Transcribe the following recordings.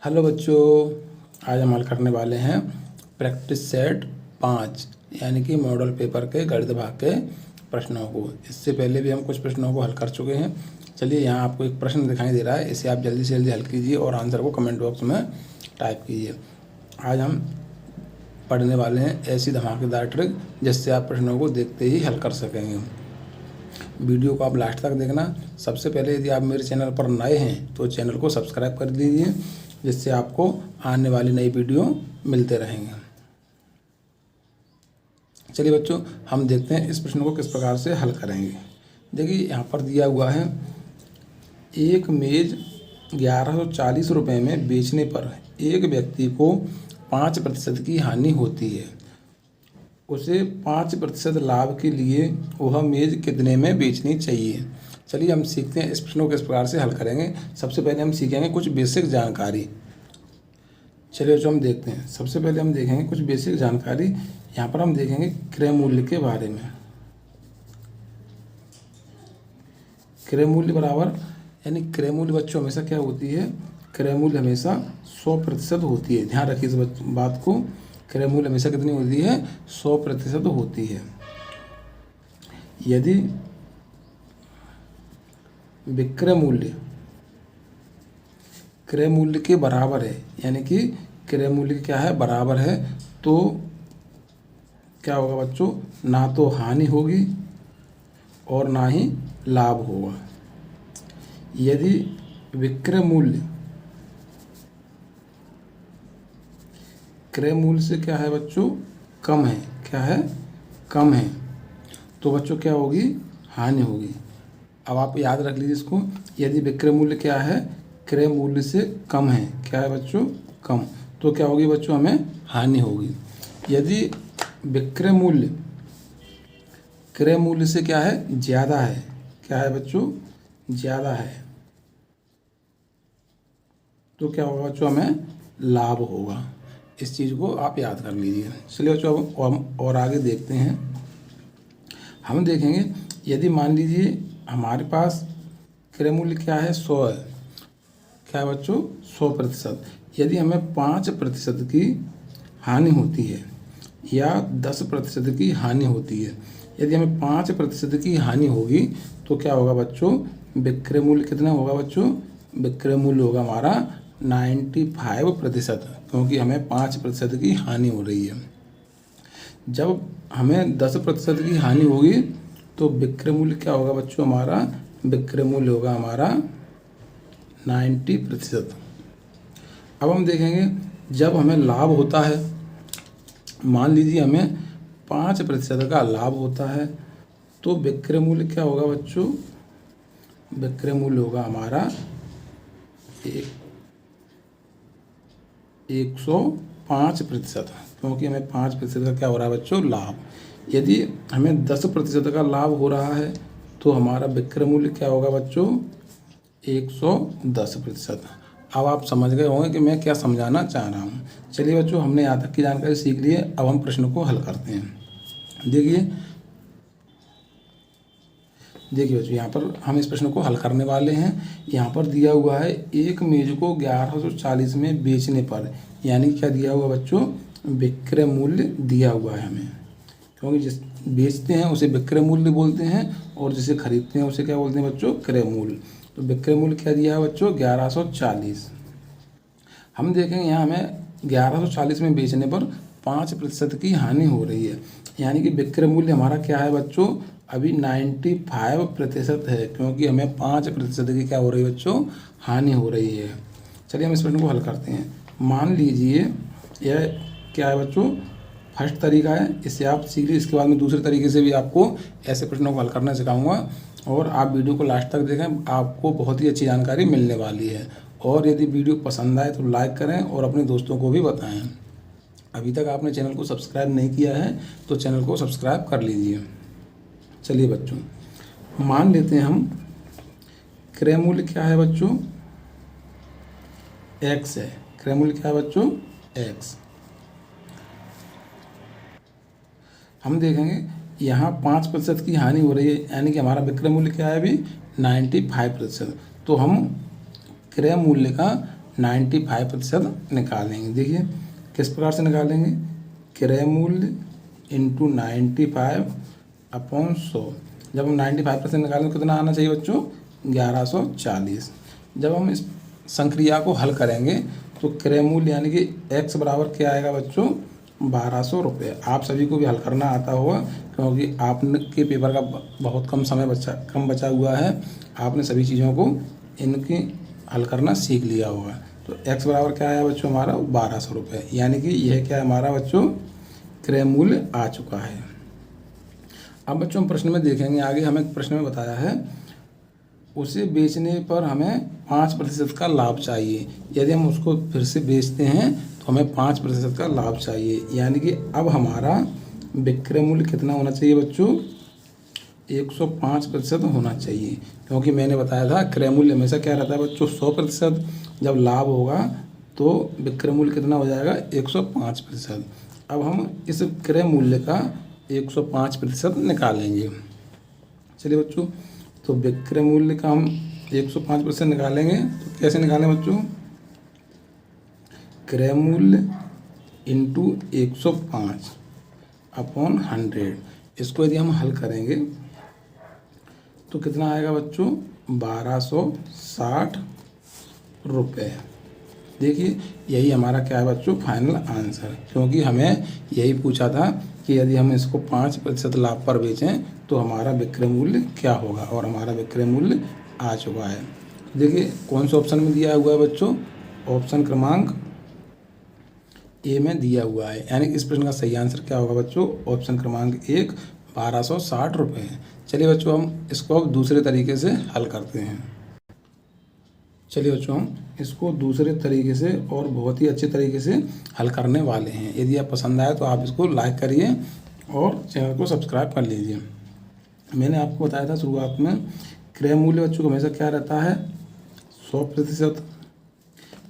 Hello बच्चों, आज हम हल करने वाले हैं प्रैक्टिस सेट 5 यानी कि मॉडल पेपर के गणित भाग के प्रश्नों को। इससे पहले भी हम कुछ प्रश्नों को हल कर चुके हैं। चलिए, यहाँ आपको एक प्रश्न दिखाई दे रहा है, इसे आप जल्दी से जल्दी हल कीजिए और आंसर को कमेंट बॉक्स में टाइप कीजिए। आज हम पढ़ने वाले हैं ऐसी धमाकेदार ट्रिक जिससे आप प्रश्नों को देखते ही हल कर सकेंगे। वीडियो को आप लास्ट तक देखना। सबसे पहले यदि आप मेरे चैनल पर नए हैं तो चैनल को सब्सक्राइब कर लीजिए, जिससे आपको आने वाली नई वीडियो मिलते रहेंगे। चलिए बच्चों, हम देखते हैं इस प्रश्न को किस प्रकार से हल करेंगे। देखिए, यहाँ पर दिया हुआ है एक मेज़ 1140 रुपये में बेचने पर एक व्यक्ति को 5% की हानि होती है। उसे 5% लाभ के लिए वह मेज़ कितने में बेचनी चाहिए। चलिए हम सीखते हैं इस प्रश्न को किस प्रकार से हल करेंगे। सबसे पहले हम सीखेंगे कुछ बेसिक जानकारी। चलिए जो हम देखते हैं, सबसे पहले हम देखेंगे कुछ बेसिक जानकारी। यहाँ पर हम देखेंगे क्रय मूल्य के बारे में। क्रय मूल्य बराबर यानी क्रय मूल्य बच्चों हमेशा क्या होती है, क्रय मूल्य हमेशा 100% होती है। ध्यान रखिए इस बात को, क्रय मूल्य हमेशा कितनी होती है, 100% होती है। यदि विक्रय मूल्य क्रय मूल्य के बराबर है, यानी कि क्रय मूल्य क्या है, बराबर है, तो क्या होगा बच्चों, ना तो हानि होगी और ना ही लाभ होगा। यदि विक्रय मूल्य क्रय मूल्य से क्या है बच्चों, कम है, क्या है, कम है, तो बच्चों क्या होगी, हानि होगी। अब आप याद रख लीजिए इसको। यदि विक्रय मूल्य क्या है, क्रय मूल्य से कम है, क्या है बच्चों, कम, तो क्या होगी बच्चों, हमें हानि होगी। यदि विक्रय मूल्य क्रय मूल्य से क्या है, ज़्यादा है, क्या है बच्चों, ज़्यादा है, तो क्या होगा बच्चों, हमें लाभ होगा। इस चीज़ को आप याद कर लीजिए। चलिए बच्चों, अब हम और आगे देखते हैं। हम देखेंगे यदि मान लीजिए हमारे पास क्रय मूल्य क्या है, 100 है, क्या है बच्चों, 100%। यदि हमें 5% की हानि होती है या 10% की हानि होती है, यदि हमें 5% की हानि होगी तो क्या होगा बच्चों, विक्रय मूल्य कितना होगा बच्चों, विक्रय मूल्य होगा हमारा 95%, क्योंकि हमें 5% की हानि हो रही है। जब हमें 10% की हानि होगी तो विक्रय मूल्य क्या होगा बच्चों, हमारा विक्रय मूल्य होगा हमारा 90%। अब हम देखेंगे जब हमें लाभ होता है, मान लीजिए हमें 5% का लाभ होता है, तो विक्रय मूल्य क्या होगा बच्चों, विक्रय मूल्य होगा हमारा 105%, क्योंकि हमें 5% का क्या हो रहा है बच्चों, लाभ। यदि हमें 10% का लाभ हो रहा है तो हमारा विक्रय मूल्य क्या होगा बच्चों, 110%। अब आप समझ गए होंगे कि मैं क्या समझाना चाह रहा हूँ। चलिए बच्चों, हमने यहाँ तक की जानकारी सीख ली है। अब हम प्रश्न को हल करते हैं। देखिए बच्चों, यहाँ पर हम इस प्रश्न को हल करने वाले हैं। यहाँ पर दिया हुआ है एक मेज को 1140 में बेचने पर, यानी क्या दिया हुआ बच्चों, विक्रय मूल्य दिया हुआ है हमें, क्योंकि जिस बेचते हैं उसे विक्रय मूल्य बोलते हैं और जिसे खरीदते हैं उसे क्या बोलते हैं बच्चों, क्रय मूल्य। तो विक्रय मूल्य क्या दिया है बच्चों, 1140। हम देखेंगे यहाँ हमें 1140 में बेचने पर 5% की हानि हो रही है, यानी कि विक्रय मूल्य हमारा क्या है बच्चों, अभी 95% है, क्योंकि हमें 5% की क्या हो रही है बच्चों, हानि हो रही है। चलिए हम इस प्रश्न को हल करते हैं। मान लीजिए यह क्या है बच्चों, फर्स्ट तरीका है, इससे आप सीख लीजिए। इसके बाद में दूसरे तरीके से भी आपको ऐसे प्रश्नों को हल करना सिखाऊंगा और आप वीडियो को लास्ट तक देखें, आपको बहुत ही अच्छी जानकारी मिलने वाली है। और यदि वीडियो पसंद आए तो लाइक करें और अपने दोस्तों को भी बताएं। अभी तक आपने चैनल को सब्सक्राइब नहीं किया है तो चैनल को सब्सक्राइब कर लीजिए। चलिए बच्चों, मान लेते हैं हम क्रय मूल्य क्या है बच्चों, x है। क्रय मूल्य क्या है बच्चों, x। हम देखेंगे यहाँ 5% की हानि हो रही है, यानी कि हमारा विक्रय मूल्य क्या है अभी 95%। तो हम क्रय मूल्य का 95% निकालेंगे। देखिए किस प्रकार से निकालेंगे, क्रय मूल्य इंटू 95/100। जब हम 95% निकालेंगे कितना आना चाहिए बच्चों, 1140। जब हम इस संक्रिया को हल करेंगे तो क्रय मूल्य यानी कि x बराबर क्या आएगा बच्चों, 1200 रुपये। आप सभी को भी हल करना आता होगा क्योंकि आपके पेपर का बहुत कम बचा हुआ है। आपने सभी चीज़ों को इनकी हल करना सीख लिया होगा। तो x बराबर क्या आया बच्चों हमारा, 1200 रुपये, यानी कि यह क्या है हमारा बच्चों, क्रय मूल्य आ चुका है। अब बच्चों हम प्रश्न में देखेंगे आगे, हमें प्रश्न में बताया है उसे बेचने पर हमें 5% का लाभ चाहिए। यदि हम उसको फिर से बेचते हैं तो हमें 5% का लाभ चाहिए, यानी कि अब हमारा विक्रय मूल्य कितना होना चाहिए बच्चों, 105% होना चाहिए। क्योंकि मैंने बताया था क्रय मूल्य हमेशा क्या रहता है बच्चों, 100%। जब लाभ होगा तो विक्रय मूल्य कितना हो जाएगा, 105%। अब हम इस क्रय मूल्य का 105% निकालेंगे। चलिए बच्चों, तो विक्रय मूल्य का हम 105% निकालेंगे तो कैसे निकालें बच्चों, क्रय मूल्य इंटू 105/100। इसको यदि हम हल करेंगे तो कितना आएगा बच्चों, 1260 रुपये। देखिए यही हमारा क्या है बच्चों, फाइनल आंसर। क्योंकि हमें यही पूछा था कि यदि हम इसको 5% लाभ पर बेचें तो हमारा विक्रय मूल्य क्या होगा, और हमारा विक्रय मूल्य आ चुका है। देखिए कौन से ऑप्शन में दिया हुआ है बच्चों, ऑप्शन क्रमांक ए में दिया हुआ है, यानी इस प्रश्न का सही आंसर क्या होगा बच्चों, ऑप्शन क्रमांक 1, 1260 रुपये। चलिए बच्चों हम इसको अब दूसरे तरीके से हल करते हैं। चलिए बच्चों हम इसको दूसरे तरीके से और बहुत ही अच्छे तरीके से हल करने वाले हैं। यदि आप पसंद आए तो आप इसको लाइक करिए और चैनल को सब्सक्राइब कर लीजिए। मैंने आपको बताया था शुरुआत में, क्रय मूल्य बच्चों को हमेशा क्या रहता है, 100%।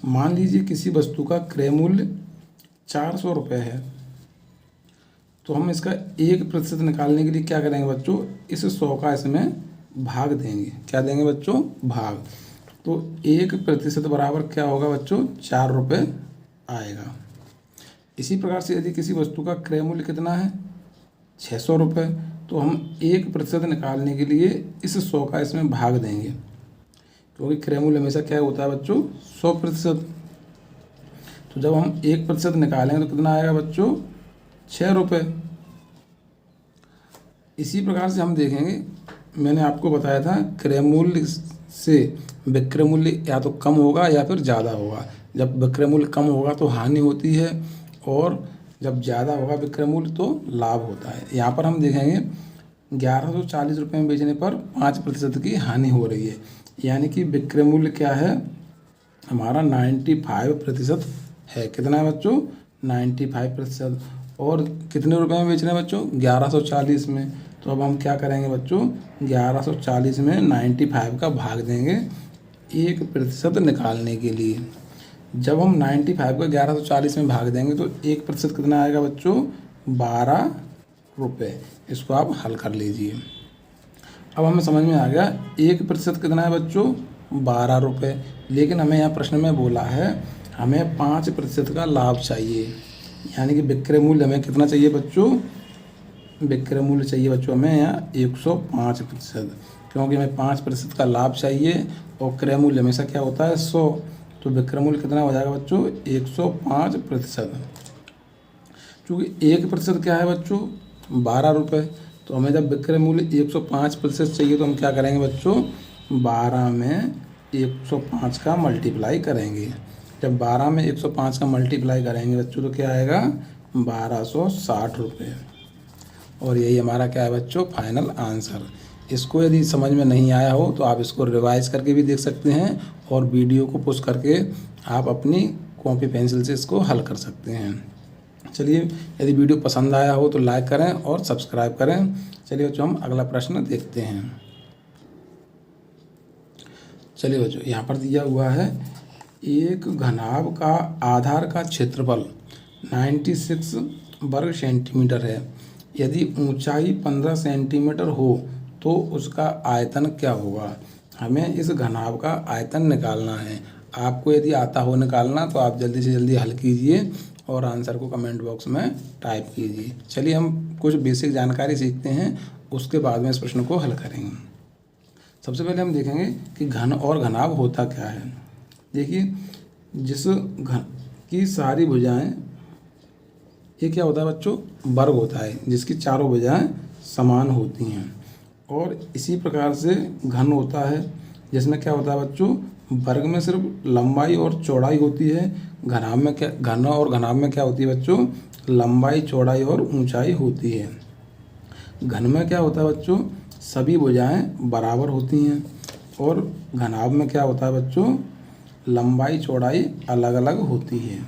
मान लीजिए किसी वस्तु का क्रय मूल्य 400 रुपये है, तो हम इसका 1% निकालने के लिए क्या करेंगे बच्चों, इस 100 का इसमें भाग देंगे। क्या देंगे बच्चों, भाग। तो 1% बराबर क्या होगा बच्चों, 4 रुपये आएगा। इसी प्रकार से यदि किसी वस्तु का क्रय मूल्य कितना है, 600 रुपये, तो हम 1% निकालने के लिए इस 100 का इसमें भाग देंगे। क्योंकि क्रय मूल्य हमेशा क्या होता है बच्चों, 100%। तो जब हम 1% निकालेंगे तो कितना आएगा बच्चों, 6 रुपये। इसी प्रकार से हम देखेंगे, मैंने आपको बताया था क्रय मूल्य से विक्रय मूल्य या तो कम होगा या फिर ज़्यादा होगा। जब विक्रय मूल्य कम होगा तो हानि होती है, और जब ज़्यादा होगा विक्रय मूल्य तो लाभ होता है। यहाँ पर हम देखेंगे 1140 रुपये में बेचने पर 5% की हानि हो रही है, यानी कि विक्रय मूल्य क्या है हमारा, 95% है। कितना है बच्चों, 95%। और कितने रुपए में बेच रहे हैं बच्चों, 1140 में। तो अब हम क्या करेंगे बच्चों, 1140 में 95 का भाग देंगे 1% निकालने के लिए। जब हम 95 का 1140 में भाग देंगे तो 1% कितना आएगा बच्चों, 12 रुपये। इसको आप हल कर लीजिए। अब हमें समझ में आ गया 1% कितना है बच्चों, 12 रुपये। लेकिन हमें यहाँ प्रश्न में बोला है हमें 5% का लाभ चाहिए, यानी कि विक्रय मूल्य हमें कितना चाहिए बच्चों, विक्रय मूल्य चाहिए बच्चों हमें यहाँ 105%। क्योंकि हमें 5% का लाभ चाहिए और क्रय मूल्य हमेशा क्या होता है, 100। तो विक्रय मूल्य कितना हो जाएगा बच्चों, 105%। चूँकि 1% क्या है बच्चों, 12 रुपये। तो हमें जब विक्रय मूल्य 105% चाहिए तो हम क्या करेंगे बच्चों, 12 में 105 का मल्टीप्लाई करेंगे। जब 12 में 105 का मल्टीप्लाई करेंगे बच्चों तो क्या आएगा, 1260 रुपये। और यही हमारा क्या है बच्चों, फाइनल आंसर। इसको यदि समझ में नहीं आया हो तो आप इसको रिवाइज करके भी देख सकते हैं, और वीडियो को पुश करके आप अपनी कॉपी पेंसिल से इसको हल कर सकते हैं। चलिए, यदि वीडियो पसंद आया हो तो लाइक करें और सब्सक्राइब करें। चलिए बच्चों हम अगला प्रश्न देखते हैं। चलिए बच्चों, यहाँ पर दिया हुआ है एक घनाभ का आधार का क्षेत्रफल 96 वर्ग सेंटीमीटर है। यदि ऊंचाई 15 सेंटीमीटर हो तो उसका आयतन क्या होगा। हमें इस घनाभ का आयतन निकालना है। आपको यदि आता हो निकालना तो आप जल्दी से जल्दी हल कीजिए और आंसर को कमेंट बॉक्स में टाइप कीजिए। चलिए हम कुछ बेसिक जानकारी सीखते हैं, उसके बाद में इस प्रश्न को हल करेंगे। सबसे पहले हम देखेंगे कि घन और घनाभ होता क्या है। देखिए, जिस घन की सारी भुजाएं, ये क्या होता है बच्चों, वर्ग होता है जिसकी चारों भुजाएं समान होती हैं। और इसी प्रकार से घन होता है जिसमें क्या होता है बच्चों, वर्ग में सिर्फ लंबाई और चौड़ाई होती है। घनाभ में क्या, घन और घनाभ में क्या होती है बच्चों, लंबाई, चौड़ाई और ऊंचाई होती है। घन में क्या होता है बच्चों, सभी भुजाएं बराबर होती हैं। और घनाभ में क्या होता है बच्चों, लंबाई चौड़ाई अलग अलग होती है।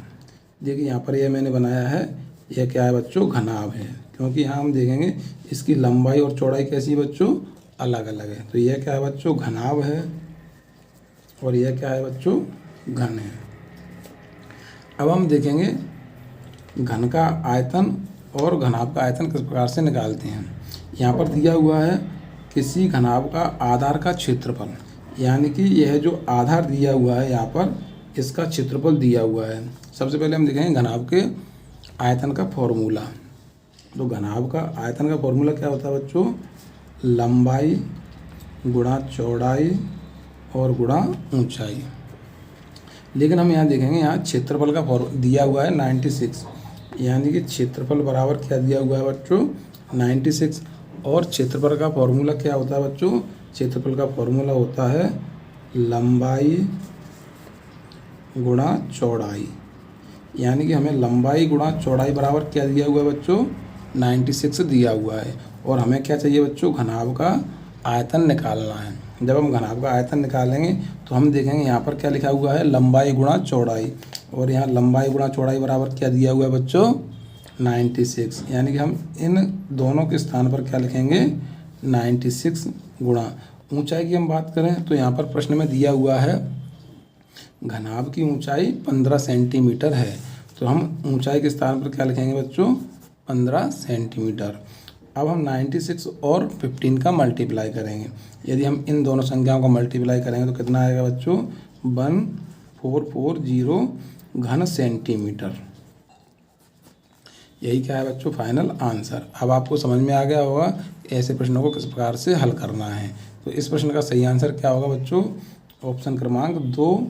देखिए यहाँ पर यह मैंने बनाया है, यह क्या है बच्चों, घनाभ है, क्योंकि यहाँ हम देखेंगे इसकी लंबाई और चौड़ाई कैसी है बच्चों, अलग अलग है। तो यह क्या है बच्चों, घनाभ है, और यह क्या है बच्चों, घन है। अब हम देखेंगे घन का आयतन और घनाभ का आयतन किस प्रकार से निकालते हैं। यहाँ पर दिया हुआ है किसी घनाभ का आधार का क्षेत्रफल, यानी कि यह जो आधार दिया हुआ है यहाँ पर, इसका क्षेत्रफल दिया हुआ है। सबसे पहले हम देखेंगे घनाभ के आयतन का फॉर्मूला। तो घनाभ का आयतन का फॉर्मूला क्या होता है बच्चों, लंबाई गुणा चौड़ाई और गुणा ऊंचाई। लेकिन हम यहाँ देखेंगे, यहाँ क्षेत्रफल का दिया हुआ है 96, यानी कि क्षेत्रफल बराबर क्या दिया हुआ है बच्चों, 96। और क्षेत्रफल का फॉर्मूला क्या होता है बच्चों, क्षेत्रफल का फॉर्मूला होता है लंबाई गुणा चौड़ाई, यानी कि हमें लंबाई गुणा चौड़ाई बराबर क्या दिया हुआ है बच्चों, 96 दिया हुआ है। और हमें क्या चाहिए बच्चों, घनाभ का आयतन निकालना है। जब हम घनाभ का आयतन निकालेंगे तो हम देखेंगे यहाँ पर क्या लिखा हुआ है, लंबाई गुणा चौड़ाई, और यहाँ लंबाई गुणा चौड़ाई बराबर क्या दिया हुआ है बच्चों, 96, यानी कि हम इन दोनों के स्थान पर क्या लिखेंगे, 96 गुणा। ऊंचाई की हम बात करें तो यहाँ पर प्रश्न में दिया हुआ है घनाभ की ऊंचाई 15 सेंटीमीटर है, तो हम ऊंचाई के स्थान पर क्या लिखेंगे बच्चों, 15 सेंटीमीटर। अब हम 96 और 15 का मल्टीप्लाई करेंगे। यदि हम इन दोनों संख्याओं का मल्टीप्लाई करेंगे तो कितना आएगा बच्चों, 1440 घन सेंटीमीटर। यही क्या है बच्चों, फाइनल आंसर। अब आपको समझ में आ गया होगा ऐसे प्रश्नों को किस प्रकार से हल करना है। तो इस प्रश्न का सही आंसर क्या होगा बच्चों, ऑप्शन क्रमांक 2,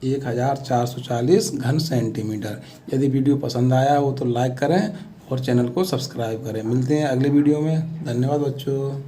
1440 घन सेंटीमीटर। यदि वीडियो पसंद आया हो तो लाइक करें और चैनल को सब्सक्राइब करें। मिलते हैं अगले वीडियो में। धन्यवाद बच्चों।